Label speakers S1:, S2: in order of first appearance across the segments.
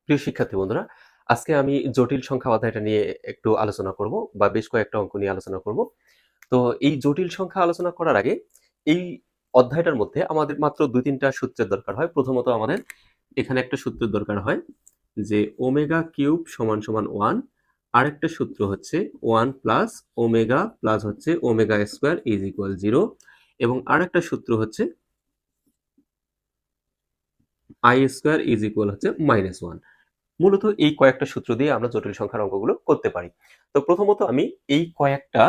S1: প্রিয় শিক্ষার্থী বন্ধুরা, আজকে আমি জটিল সংখ্যা অধ্যায়টা নিয়ে একটু আলোচনা করব বা বেশ কয়েকটা অঙ্ক নিয়ে আলোচনা করব। তো এই জটিল সংখ্যা আলোচনা করার আগে এই অধ্যায়টার মধ্যে আমাদের মাত্র ২-৩টা সূত্রের দরকার হয়। প্রথমত আমাদের এখানে একটা সূত্রের দরকার হয় যে ওমেগা কিউব সমান সমান 1। আরেকটা সূত্র হচ্ছে 1 প্লাস ওমেগা প্লাস হচ্ছে ওমেগা স্কয়ার ইজ ইকুয়াল 0 এবং আরেকটা সূত্র হচ্ছে আই স্কয়ার ইজ ইকুয়াল হচ্ছে -1। মূলত এই কয়েকটা সূত্র দিয়ে আমরা জটিল সংখ্যার অঙ্কগুলো করতে পারি। তো প্রথমত আমি এই কয়েকটা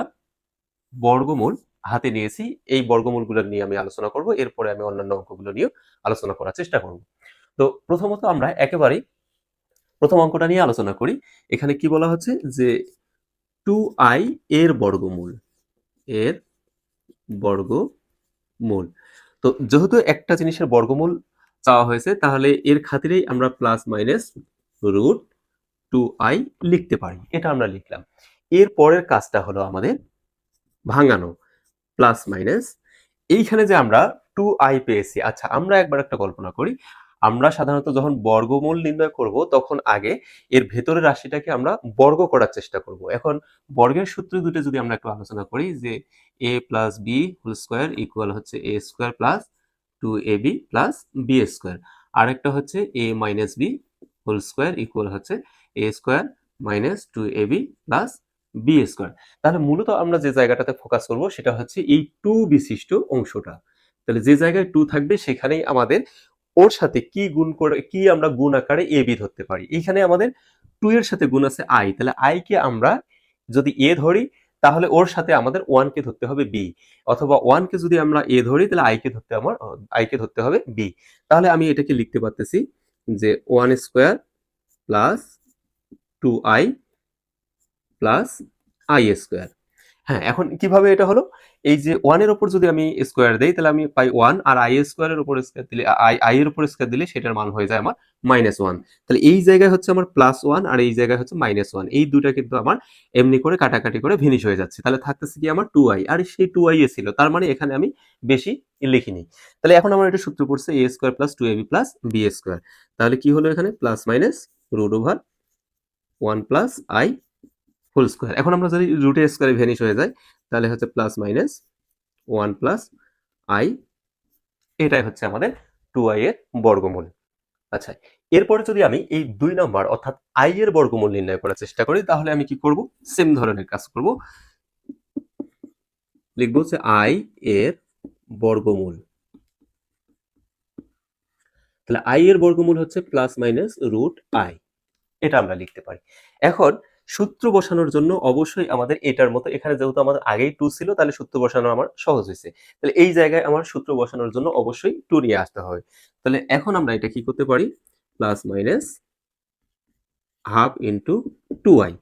S1: বর্গমূল হাতে নিয়েছি। এই বর্গমূলগুলো নিয়ে আমি আলোচনা করব। এরপরে আমি অন্যান্য অঙ্কগুলো নিয়েও আলোচনা করার চেষ্টা করব। তো প্রথমত আমরা একেবারেই প্রথম অঙ্কটা নিয়ে আলোচনা করি। এখানে কি বলা হচ্ছে যে 2i এর বর্গমূল এর বর্গমূল। তো যেহেতু একটা জিনিসের বর্গমূল চাওয়া হয়েছে তাহলে এর খাতিরেই আমরা প্লাস মাইনাস রুট 2i লিখতে পারি। এটা আমরা লিখলাম। এর পরের কাজটা হলো আমাদের ভাঙানো, প্লাস মাইনাস। এইখানে যে আমরা 2i পেয়েছি, আচ্ছা আমরা একবার একটা কল্পনা করি। আমরা সাধারণত যখন বর্গমূল নির্ণয় করব তখন আগে এর ভেতরের রাশিটাকে আমরা বর্গ করার চেষ্টা করব। এখন বর্গের সূত্র দুটো যদি আমরা একটু আলোচনা করি যে a plus b whole square equal হচ্ছে a square plus 2ab plus b square. আরেকটা হচ্ছে a minus b whole square equal হচ্ছে a square minus 2ab plus b square. তাহলে মূলত আমরা যে জায়গাটাতে ফোকাস করব সেটা হচ্ছে এই 2 বিশিষ্ট অংশটা। তাহলে যে জায়গায় 2 থাকবে সেখানেই আমাদের ওর সাথে কি গুণ করে কি আমরা গুণ আকারে a b ধরতে পারি। এইখানে আমাদের 2 এর সাথে গুণ আছে i, তাহলে i কে আমরা যদি a ধরি তাহলে ওর সাথে আমাদের 1 কে ধরতে হবে b, অথবা 1 কে যদি আমরা a ধরি তাহলে i কে ধরতে হবে b। তাহলে আমি এটাকে লিখতে পারতেছি যে 1 square plus 2i plus i square. হ্যাঁ, এখন কিভাবে এটা হলো? এই যে 1 এর উপর যদি আমি স্কয়ার দেই তাহলে আমি পাই 1, আর i স্কয়ারের উপর স্কয়ার দিলে i এর উপর স্কয়ার দিলে সেটার মান হয়ে যায় আমার -1। তাহলে এই জায়গায় হচ্ছে আমার +1 আর এই জায়গায় হচ্ছে -1। এই দুইটা কিন্তু আমার এমনি করে কাটাকাটি করে ফিনিশ হয়ে যাচ্ছে। তাহলে থাকতেছে কি আমার 2i, আর সেই 2i এ ছিল। তার মানে এখানে আমি বেশি লিখিনি। তাহলে এখন আমার এটা সূত্র পড়ছে a square plus 2ab plus b square. তাহলে কি হলো এখানে plus minus root over 1 plus i whole square. এখন আমরা যদি রুটের স্কয়ারে ভ্যানিশ হয়ে যায় তাহলে হচ্ছে প্লাস মাইনাস 1 প্লাস i, এটাই হচ্ছে আমাদের 2i এর বর্গমূল। আচ্ছা, এরপরে যদি আমি এই 2 নাম্বার অর্থাৎ i এর বর্গমূল নির্ণয় করার চেষ্টা করি তাহলে আমি কি করব? সেম ধরনের কাজ করব। লিখব যে i এর বর্গমূল। তাহলে i এর বর্গমূল হচ্ছে প্লাস মাইনাস রুট i। এটা আমরা লিখতে পারি। এখন সূত্র বসানোর জন্য অবশ্যই আমাদের এটার মতো এখানে যেহেতু আমাদের আগেই 2 ছিল তাহলে সূত্র বসানো আমার সহজ হয়েছে। তাহলে এই জায়গায় আমার সূত্র বসানোর জন্য অবশ্যই 2 নিয়ে আসতে হবে। তাহলে এখন আমরা এটা কি করতে পারি? Plus minus half into 2i।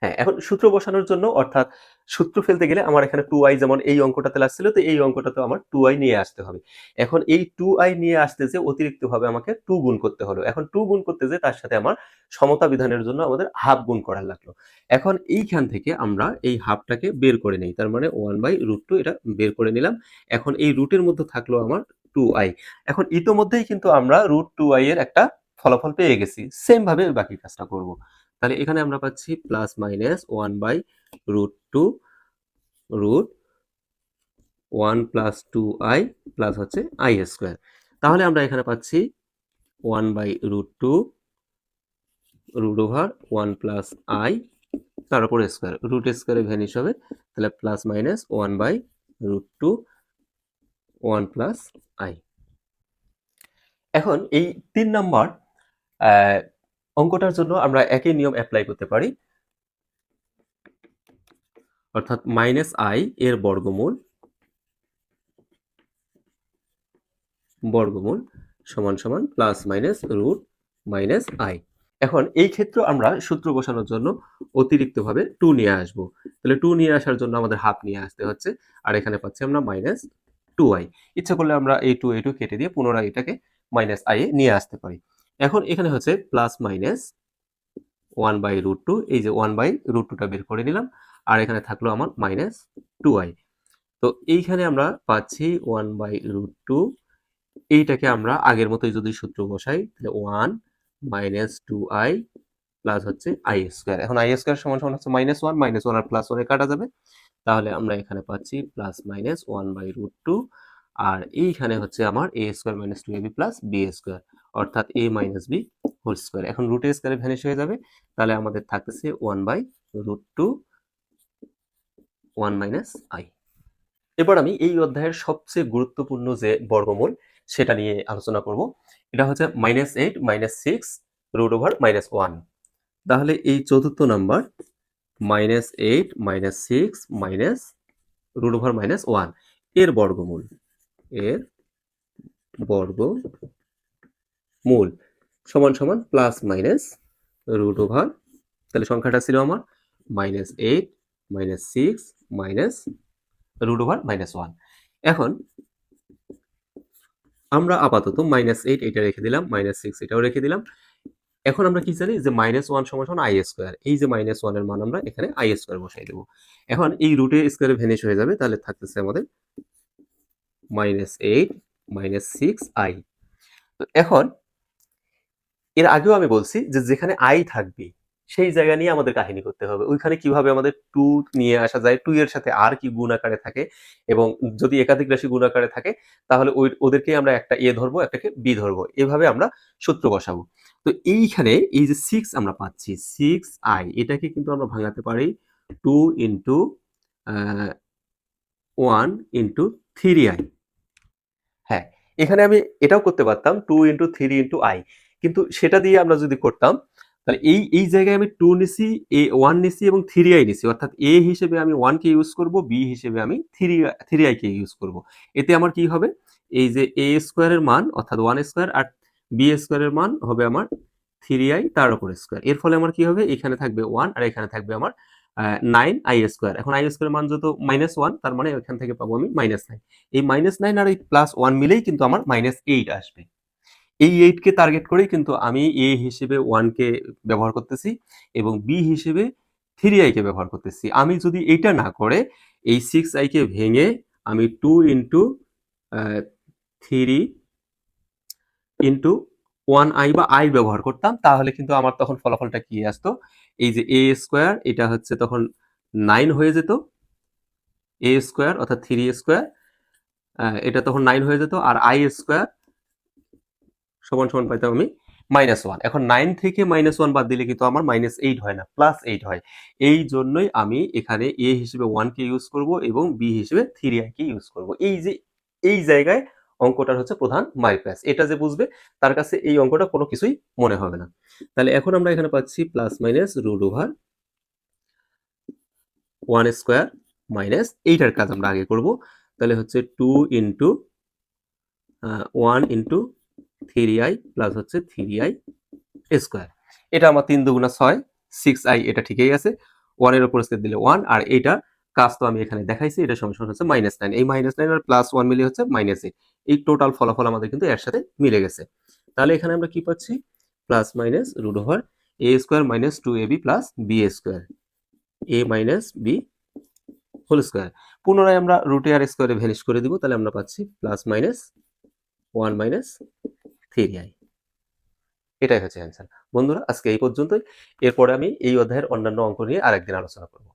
S1: হ্যাঁ, এখন সূত্র বসানোর জন্য অর্থাৎ সূত্র ফেলতে গেলে আমার এখানে 2i যেমন এই অঙ্কটাতে লাগছিল, তো এই অঙ্কটাতেও আমার 2i নিয়ে আসতে হবে। এখন এই 2i নিয়ে আসতে যে অতিরিক্তভাবে আমাকে 2 গুণ করতে হলো। এখন 2 গুণ করতে যে তার সাথে আমার সমতা বিধানের জন্য আমাদের হাফ গুণ করা লাগলো। এখন এইখান থেকে আমরা এই হাফটাকে বের করে নেই। তার মানে 1/√2 এটা বের করে নিলাম। এখন এই রুটের মধ্যে থাকলো আমার 2i। এখন ইতোমধ্যেই কিন্তু আমরা √2i এর একটা ফলাফল পেয়ে গেছি। সেম ভাবে বাকি কাজটা করব। তাহলে এখানে আমরা পাচ্ছি plus minus 1/√2 root 1 plus 2i plus হচ্ছে i স্কয়ার। তাহলে আমরা এখানে পাচ্ছি 1/√2 রুট ওভার 1 প্লাস i তার উপর স্কয়ার। রুট স্কয়ারে ভ্যানিশ হবে। তাহলে প্লাস মাইনাস 1/√2 1 প্লাস i। এখন এই 3 নাম্বার অঙ্কটার জন্য আমরা একই নিয়ম অ্যাপ্লাই করতে পারি, অর্থাৎ -i এর বর্গমূল সমান সমান plus minus root minus i। এখন এই ক্ষেত্রে আমরা সূত্র বসানোর জন্য অতিরিক্তভাবে 2 নিয়ে আসব। তাহলে 2 নিয়ে আসার জন্য আমাদের হাফ নিয়ে আসতে হচ্ছে, আর এখানে পাচ্ছি আমরা -2i। ইচ্ছা করলে আমরা এই 2 কেটে দিয়ে পুনরায় এটাকে -i এ নিয়ে আসতে পারি। এখন এখানে হচ্ছে প্লাস মাইনাস 1/√2, এই যে 1/√2টা বের করে নিলাম, আর এখানে থাকলো আমার -2i। তো এইখানে আমরা পাচ্ছি 1/√2। এইটাকে আমরা আগের মতোই যদি সূত্র বসাই তাহলে 1 মাইনাস 2i প্লাস হচ্ছে আই স্কোয়ার। এখন আই স্কোয়ার সমান সমান হচ্ছে -1 আর +1 কাটা যাবে, তাহলে আমরা এখানে পাচ্ছি প্লাস মাইনাস 1/√2, আর এইখানে হচ্ছে আমার a square minus 2ab plus b square, অর্থাৎ a minus b whole square. এখন রুটের স্কোয়ারে ভ্যানিশ হয়ে যাবে, তাহলে আমাদের থাকতেছে 1/√2 1 মাইনাস আই। এবার আমি এই অধ্যায়ের সবচেয়ে গুরুত্বপূর্ণ যে বর্গমূল সেটা নিয়ে আলোচনা করব। এটা হচ্ছে -8 -6 √/-1। তাহলে এই চতুর্থ নাম্বার -8 -6 √/-1 এর বর্গমূল, এর বর্গমূল সমান সমান প্লাস মাইনাস √/, তাহলে সংখ্যাটা ছিল আমার -8 -6 √/-1। এখন আমরা আপাতত -8 এটা রেখে দিলাম, -6 এটাও রেখে দিলাম। এখন আমরা কি জানি যে -1 সমান আই স্কোয়ার। এই যে -1 এর মান আমরা এখানে আই স্কোয়ার বসাই দেব। এখন এই রুটের স্কোয়ারে ভ্যানিশ হয়ে যাবে, তাহলে থাকতেছে আমাদের -8 -6i। তো এখন এর আগেও আমি বলছি যে যেখানে আই থাকবে সেই জায়গা নিয়ে আমাদের কাহিনী করতে হবে। ওইখানে কিভাবে আমাদের 2 নিয়ে আসা যায়, 2 এর সাথে আর কি গুণ আকারে থাকে, এবং যদি একাধিক রাশি গুণ আকারে থাকে তাহলে ওদেরকেই আমরা একটা এ ধরবো, একটাকে বি ধরবো, এভাবে আমরা সূত্র বসাবো। তো এইখানে এই যে 6 আমরা পাচ্ছি, 6i এটাকে কিন্তু আমরা ভাঙাতে পারি 2 ইন্টু 1 ইন্টু 3i। হ্যাঁ, এখানে আমি এটাও করতে পারতাম 2 ইন্টু 3 ইন্টু আই, কিন্তু সেটা দিয়ে আমরা যদি করতাম তাহলে এই জায়গায় আমি 2 নিছি, 1 নিছি এবং 3i নিছি, অর্থাৎ a হিসেবে আমি 1 কে ইউজ করব, b হিসেবে আমি 3i কে ইউজ করব। এতে আমার কি হবে, এই যে a স্কয়ারের মান অর্থাৎ 1 স্কয়ার আর b স্কয়ারের মান হবে আমার 3i তার উপর স্কয়ার। এর ফলে আমার কি হবে, এখানে থাকবে 1 আর এখানে থাকবে আমার 9i স্কয়ার। এখন i স্কয়ারের মান যত -1, তার মানে এখান থেকে পাবো আমি -9। এই -9 আর এই +1 মিলেই কিন্তু আমার -8 আসবে। এই 8 কে টার্গেট করেই কিন্তু আমি a হিসেবে 1 কে ব্যবহার করতেছি এবং b হিসেবে 3i কে ব্যবহার করতেছি। আমি যদি এইটা না করে এই 6i কে ভেঙে আমি 2 ইন্টু 3 ইন্টু 1i বা i ব্যবহার করতাম, তাহলে কিন্তু আমার তখন ফলাফলটা কি আসতো, এই যে a স্কয়ার এটা হচ্ছে তখন 9 হয়ে যেত, a স্কয়ার অর্থাৎ 3 স্কয়ার এটা তখন 9 হয়ে যেত, আর i স্কয়ার সমান সমান পাইতাম আমি -1। এখন 9 থেকে -1 বাদ দিলে কিন্তু আমার -8 হয় না, +8 হয়। এই জন্যই আমি এখানে a হিসেবে 1 কে ইউজ করব এবং b হিসেবে 3i কে ইউজ করব। এই যে এই জায়গায় অঙ্কটার হচ্ছে প্রধান মাইনাস। এটা যে বুঝবে তার কাছে এই অঙ্কটা কোনো কিছুই মনে হবে না। তাহলে এখন আমরা এখানে পাচ্ছি প্লাস মাইনাস √/1 স্কয়ার মাইনাস এইটার কাজ আমরা আগে করব। তাহলে হচ্ছে 2 ইন্টু 1 ইন্টু 3i প্লাস হচ্ছে 3i স্কয়ার। এটা আমার 3 দুগুণা 6, 6i এটা ঠিকই আছে, 1 এর উপর স্কয়ার দিলে 1, আর এইটা কাজ তো আমি এখানে দেখাইছি, এটা সমান সমান হচ্ছে -9। এই -9 আর +1 মিলে হচ্ছে -8। এই টোটাল ফলাফল আমাদের কিন্তু এর সাথে মিলে গেছে। তাহলে এখানে আমরা কি পাচ্ছি, plus minus √/a square minus 2ab plus b square, a minus b whole square. পুনরায় আমরা রুটে আর স্কয়ারে ভ্যানিশ করে দিব, তাহলে আমরা পাচ্ছি প্লাস মাইনাস 1 মাইনাস 3i। এটাই হচ্ছে অ্যান্সার। বন্ধুরা, আজকে এই পর্যন্তই। এরপরে আমি এই অধ্যায়ের অন্যান্য অঙ্ক নিয়ে আরেকদিন আলোচনা করব।